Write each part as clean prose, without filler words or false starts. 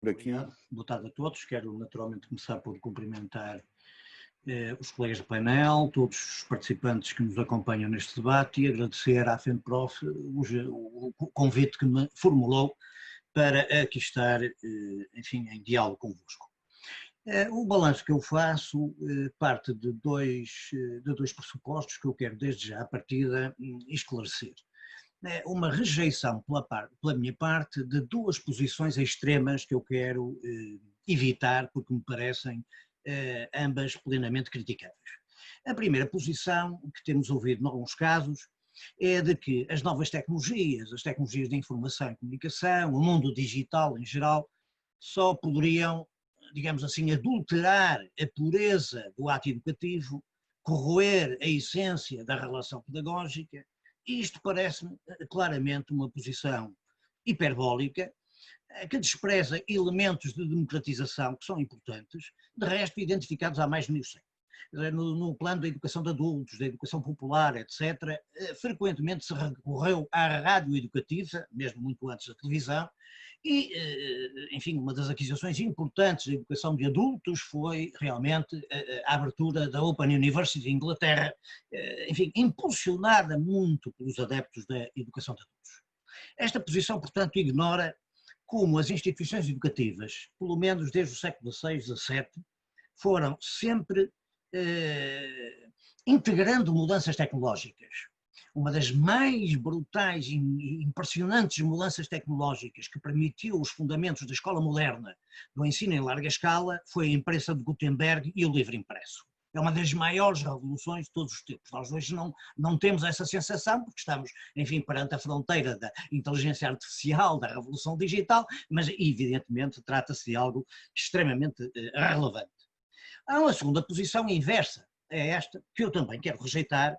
aqui. Obrigado. Boa tarde a todos. Quero naturalmente começar por cumprimentar os colegas do painel, todos os participantes que nos acompanham neste debate e agradecer à FENPROF o convite que me formulou para aqui estar, enfim, em diálogo convosco. O balanço que eu faço parte de dois pressupostos que eu quero desde já à partida esclarecer. Uma rejeição pela minha parte de duas posições extremas que eu quero evitar porque me parecem ambas plenamente criticáveis. A primeira posição, que temos ouvido em alguns casos, é de que as novas tecnologias, as tecnologias de informação e comunicação, o mundo digital em geral, só poderiam, digamos assim, adulterar a pureza do ato educativo, corroer a essência da relação pedagógica. Isto parece-me claramente uma posição hiperbólica, que despreza elementos de democratização que são importantes, de resto identificados há mais de 1000 séculos. No plano da educação de adultos, da educação popular, etc., frequentemente se recorreu à rádio educativa, mesmo muito antes da televisão, e, enfim, uma das aquisições importantes da educação de adultos foi realmente a abertura da Open University de Inglaterra, enfim, impulsionada muito pelos adeptos da educação de adultos. Esta posição, portanto, ignora como as instituições educativas, pelo menos desde o século XVI, XVII, foram sempre integrando mudanças tecnológicas. Uma das mais brutais e impressionantes mudanças tecnológicas que permitiu os fundamentos da escola moderna do ensino em larga escala foi a imprensa de Gutenberg e o livro impresso. É uma das maiores revoluções de todos os tempos. Nós hoje não temos essa sensação, porque estamos, enfim, perante a fronteira da inteligência artificial, da revolução digital, mas evidentemente trata-se de algo extremamente relevante. Há uma segunda posição inversa a esta, que eu também quero rejeitar,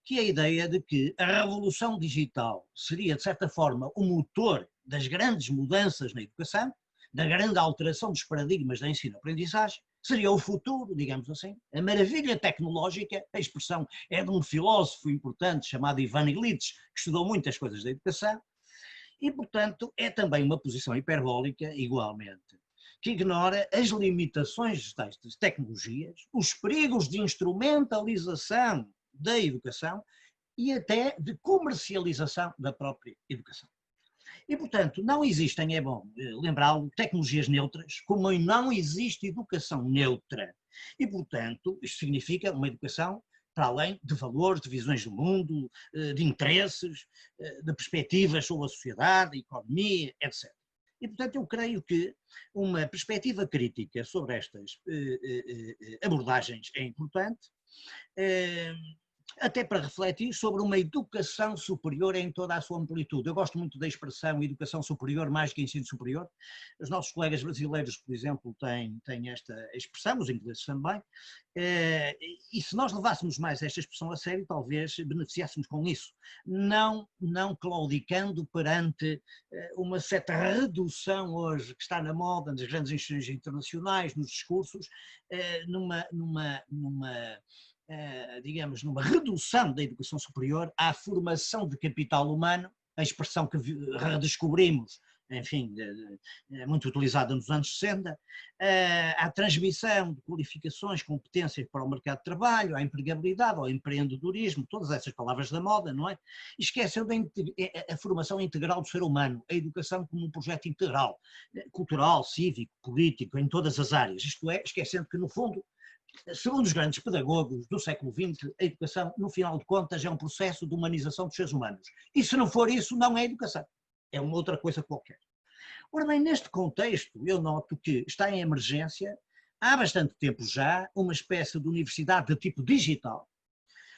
que é a ideia de que a revolução digital seria, de certa forma, o motor das grandes mudanças na educação, da grande alteração dos paradigmas da ensino-aprendizagem, seria o futuro, digamos assim, a maravilha tecnológica. A expressão é de um filósofo importante chamado Ivan Illich, que estudou muitas coisas da educação, e, portanto, é também uma posição hiperbólica, igualmente, que ignora as limitações destas tecnologias, os perigos de instrumentalização da educação e até de comercialização da própria educação. E, portanto, não existem, é bom lembrá-lo, tecnologias neutras, como não existe educação neutra. E, portanto, isto significa uma educação para além de valores, de visões do mundo, de interesses, de perspectivas sobre a sociedade, a economia, etc. E, portanto, eu creio que uma perspectiva crítica sobre estas abordagens é importante, até para refletir sobre uma educação superior em toda a sua amplitude. Eu gosto muito da expressão educação superior mais que ensino superior. Os nossos colegas brasileiros, por exemplo, têm esta expressão, os ingleses também, e se nós levássemos mais esta expressão a sério, talvez beneficiássemos com isso, não claudicando perante uma certa redução hoje que está na moda nas grandes instituições internacionais, nos discursos, digamos, numa redução da educação superior à formação de capital humano, a expressão que redescobrimos, enfim, muito utilizada nos anos 60, à transmissão de qualificações, competências para o mercado de trabalho, à empregabilidade, ao empreendedorismo, todas essas palavras da moda, não é? E esqueceu a formação integral do ser humano, a educação como um projeto integral, cultural, cívico, político, em todas as áreas, isto é, esquecendo que no fundo, segundo os grandes pedagogos do século XX, a educação, no final de contas, é um processo de humanização dos seres humanos. E se não for isso, não é educação. É uma outra coisa qualquer. Ora bem, neste contexto, eu noto que está em emergência, há bastante tempo já, uma espécie de universidade de tipo digital,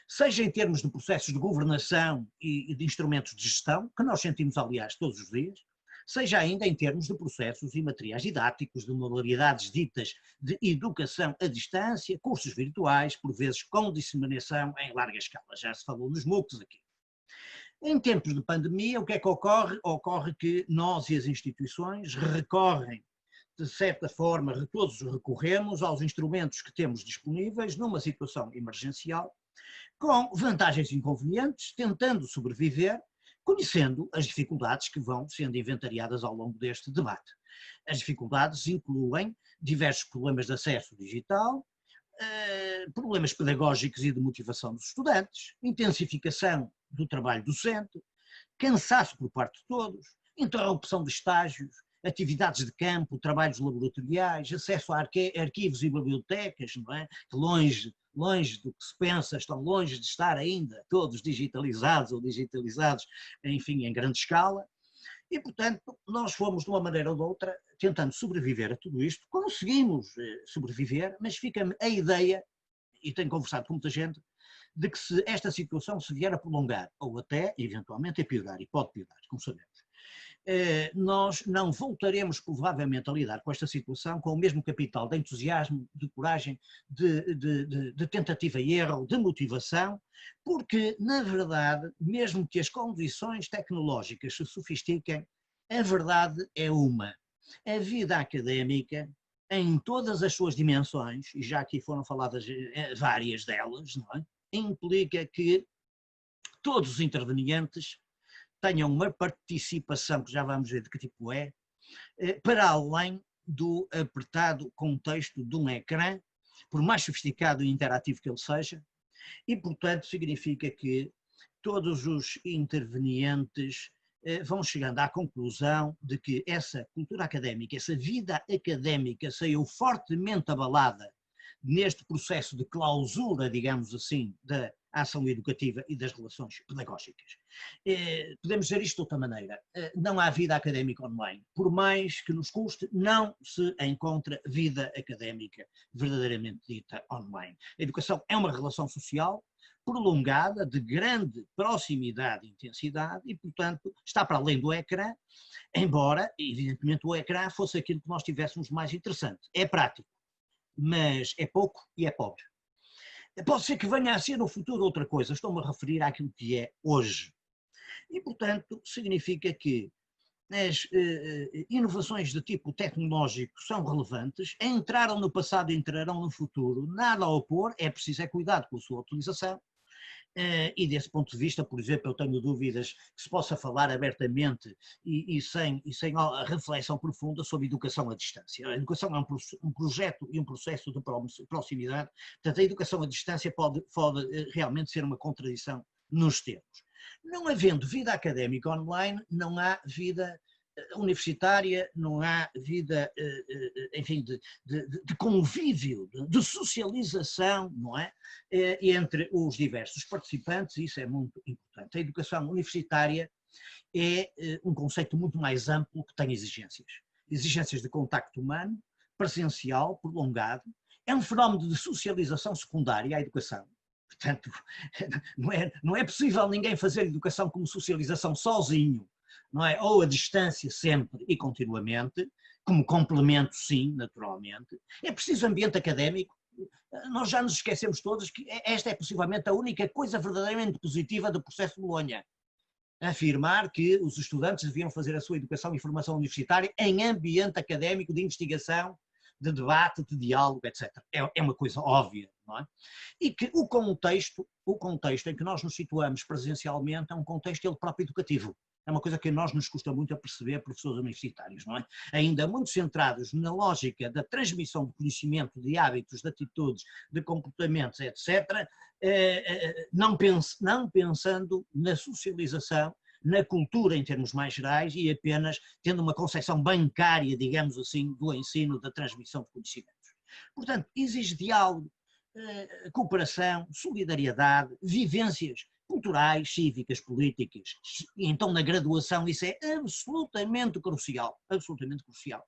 seja em termos de processos de governação e de instrumentos de gestão, que nós sentimos, aliás, todos os dias, seja ainda em termos de processos e materiais didáticos, de modalidades ditas de educação à distância, cursos virtuais, por vezes com disseminação em larga escala. Já se falou nos MOOCs aqui. Em tempos de pandemia, o que é que ocorre? Ocorre que nós e as instituições recorrem, de certa forma, todos recorremos aos instrumentos que temos disponíveis numa situação emergencial, com vantagens e inconvenientes, tentando sobreviver, conhecendo as dificuldades que vão sendo inventariadas ao longo deste debate. As dificuldades incluem diversos problemas de acesso digital, problemas pedagógicos e de motivação dos estudantes, intensificação do trabalho docente, cansaço por parte de todos, interrupção de estágios, atividades de campo, trabalhos laboratoriais, acesso a arquivos e bibliotecas, não é? Que longe do que se pensa, estão longe de estar ainda todos digitalizados ou digitalizados, enfim, em grande escala. E, portanto, nós fomos, de uma maneira ou de outra, tentando sobreviver a tudo isto. Conseguimos sobreviver, mas fica-me a ideia, e tenho conversado com muita gente, de que se esta situação se vier a prolongar, ou até, eventualmente, a piorar, e pode piorar, como sabemos, nós não voltaremos provavelmente a lidar com esta situação com o mesmo capital de entusiasmo, de coragem, de tentativa e erro, de motivação, porque, na verdade, mesmo que as condições tecnológicas se sofistiquem, a verdade é uma. A vida académica, em todas as suas dimensões, e já aqui foram faladas várias delas, não é? Implica que todos os intervenientes tenham uma participação, que já vamos ver de que tipo é, para além do apertado contexto de um ecrã, por mais sofisticado e interativo que ele seja, e, portanto, significa que todos os intervenientes vão chegando à conclusão de que essa cultura académica, essa vida académica saiu fortemente abalada neste processo de clausura, digamos assim, da ação educativa e das relações pedagógicas. Podemos dizer isto de outra maneira, não há vida académica online, por mais que nos custe, não se encontra vida académica verdadeiramente dita online. A educação é uma relação social prolongada, de grande proximidade e intensidade e, portanto, está para além do ecrã, embora, evidentemente, o ecrã fosse aquilo que nós tivéssemos mais interessante. É prático, mas é pouco e é pobre. Pode ser que venha a ser no futuro outra coisa, estou-me a referir àquilo que é hoje. E, portanto, significa que as inovações de tipo tecnológico são relevantes, entraram no passado e entrarão no futuro, nada a opor, é preciso cuidado com a sua utilização. E desse ponto de vista, por exemplo, eu tenho dúvidas que se possa falar abertamente e sem reflexão profunda sobre educação à distância. A educação é um projeto e um processo de proximidade, portanto a educação à distância pode realmente ser uma contradição nos termos. Não havendo vida académica online, não há vida universitária, não há vida, enfim, de convívio, de socialização, não é? Entre os diversos participantes, isso é muito importante. A educação universitária é um conceito muito mais amplo que tem exigências. Exigências de contacto humano, presencial, prolongado, é um fenómeno de socialização secundária à educação. Portanto, não é possível ninguém fazer educação como socialização sozinho, não é? Ou a distância sempre e continuamente, como complemento sim, naturalmente. É preciso ambiente académico. Nós já nos esquecemos todos que esta é possivelmente a única coisa verdadeiramente positiva do processo de Bolonha. Afirmar que os estudantes deviam fazer a sua educação e formação universitária em ambiente académico de investigação, de debate, de diálogo, etc. É uma coisa óbvia, não é? E que o contexto em que nós nos situamos presencialmente é um contexto ele próprio educativo. É uma coisa que a nós nos custa muito a perceber, professores universitários, não é? Ainda muito centrados na lógica da transmissão de conhecimento, de hábitos, de atitudes, de comportamentos, etc., não pensando na socialização, na cultura em termos mais gerais e apenas tendo uma concepção bancária, digamos assim, do ensino, da transmissão de conhecimentos. Portanto, exige diálogo, cooperação, solidariedade, vivências culturais, cívicas, políticas, e então na graduação isso é absolutamente crucial, absolutamente crucial.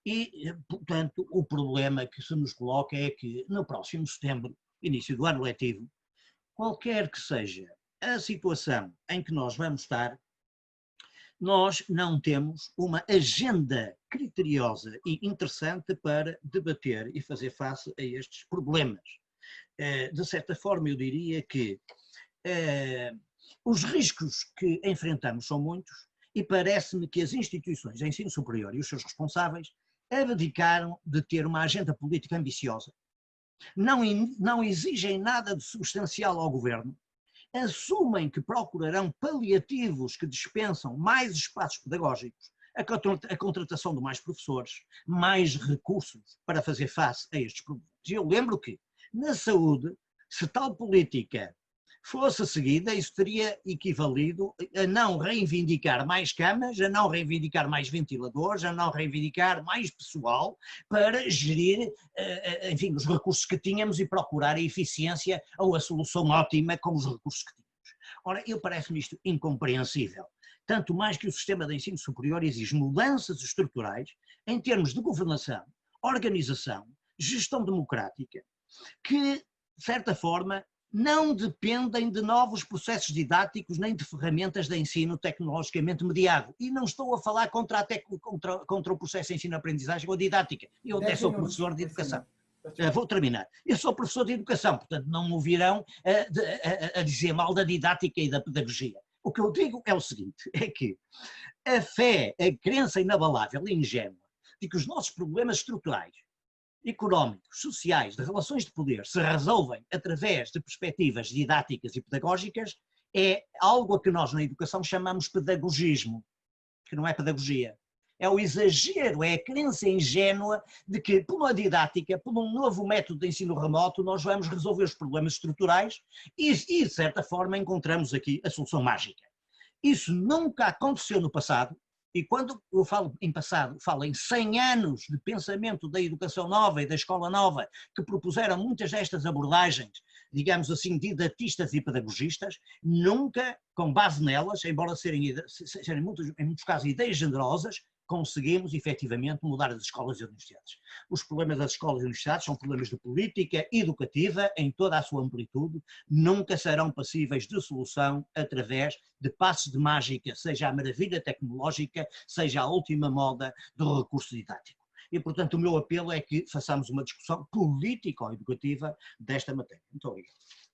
E, portanto, o problema que se nos coloca é que no próximo setembro, início do ano letivo, qualquer que seja a situação em que nós vamos estar, nós não temos uma agenda criteriosa e interessante para debater e fazer face a estes problemas. De certa forma, eu diria que os riscos que enfrentamos são muitos e parece-me que as instituições de ensino superior e os seus responsáveis abdicaram de ter uma agenda política ambiciosa. Não exigem nada de substancial ao governo, assumem que procurarão paliativos que dispensam mais espaços pedagógicos, a contratação de mais professores, mais recursos para fazer face a estes problemas. E eu lembro que, na saúde, se tal política fosse seguida, isso teria equivalido a não reivindicar mais camas, a não reivindicar mais ventiladores, a não reivindicar mais pessoal para gerir, enfim, os recursos que tínhamos e procurar a eficiência ou a solução ótima com os recursos que tínhamos. Ora, eu parece-me isto incompreensível. Tanto mais que o sistema de ensino superior exige mudanças estruturais em termos de governação, organização, gestão democrática, que, de certa forma, não dependem de novos processos didáticos nem de ferramentas de ensino tecnologicamente mediado. E não estou a falar contra o processo de ensino-aprendizagem ou didática. Eu até sou professor de educação. Vou terminar. Eu sou professor de educação, portanto não me ouvirão a dizer mal da didática e da pedagogia. O que eu digo é o seguinte, é que a fé, a crença inabalável e ingênua de que os nossos problemas estruturais, económicos, sociais, de relações de poder se resolvem através de perspectivas didáticas e pedagógicas é algo a que nós na educação chamamos pedagogismo, que não é pedagogia. É o exagero, é a crença ingênua de que, por uma didática, por um novo método de ensino remoto, nós vamos resolver os problemas estruturais e de certa forma, encontramos aqui a solução mágica. Isso nunca aconteceu no passado, e quando eu falo em passado, falo em 100 anos de pensamento da educação nova e da escola nova, que propuseram muitas destas abordagens, digamos assim, didatistas e pedagogistas, nunca, com base nelas, embora sejam em muitos casos ideias generosas, conseguimos efetivamente mudar as escolas e universidades. Os problemas das escolas e universidades são problemas de política educativa em toda a sua amplitude, nunca serão passíveis de solução através de passos de mágica, seja a maravilha tecnológica, seja a última moda do recurso didático. E, portanto, o meu apelo é que façamos uma discussão político-educativa desta matéria. Muito obrigado.